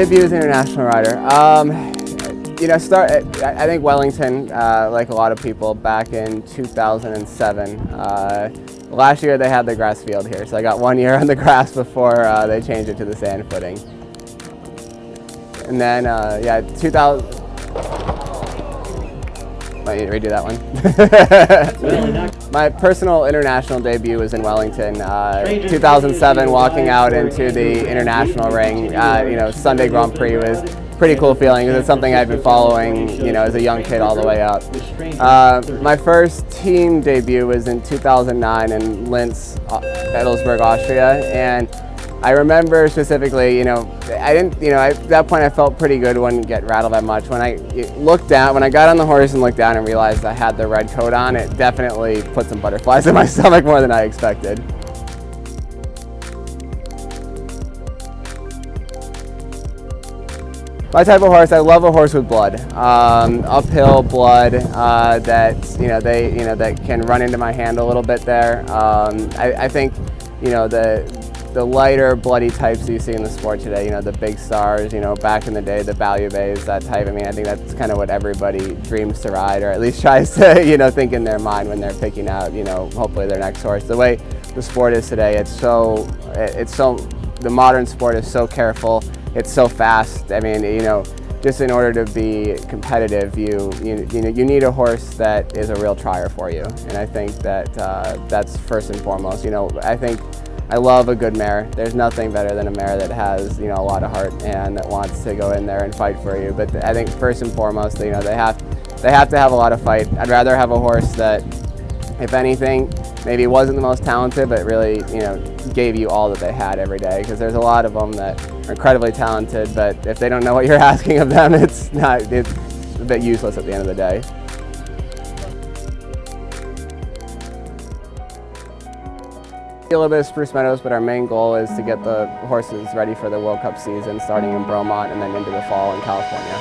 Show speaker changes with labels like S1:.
S1: debut as an international rider. I think Wellington, like a lot of people, back in 2007. Last year they had the grass field here, so I got 1 year on the grass before they changed it to the sand footing. And then, 2000. Might need to redo that one. My personal international debut was in Wellington, 2007, walking out into the international ring. Sunday Grand Prix was a pretty cool feeling because it's something I've been following, as a young kid all the way up. My first team debut was in 2009 in Linz, Edelsberg, Austria, and I remember specifically, at that point I felt pretty good, wouldn't get rattled that much. When I looked down, when I got on the horse and looked down and realized I had the red coat on, it definitely put some butterflies in my stomach more than I expected. My type of horse, I love a horse with blood, uphill blood that can run into my hand a little bit there. I think the lighter, bloody types you see in the sport today, the big stars, back in the day, the Balubays, that type. I think that's kind of what everybody dreams to ride, or at least tries to, think in their mind when they're picking out, hopefully their next horse. The way the sport is today, the modern sport is so careful, it's so fast. Just in order to be competitive, you need a horse that is a real trier for you. And I think that that's first and foremost. I love a good mare. There's nothing better than a mare that has, a lot of heart and that wants to go in there and fight for you. But I think first and foremost, they have to have a lot of fight. I'd rather have a horse that, if anything, maybe wasn't the most talented, but really, gave you all that they had every day. Because there's a lot of them that are incredibly talented, but if they don't know what you're asking of them, it's a bit useless at the end of the day. A little bit of Spruce Meadows, but our main goal is to get the horses ready for the World Cup season, starting in Bromont and then into the fall in California.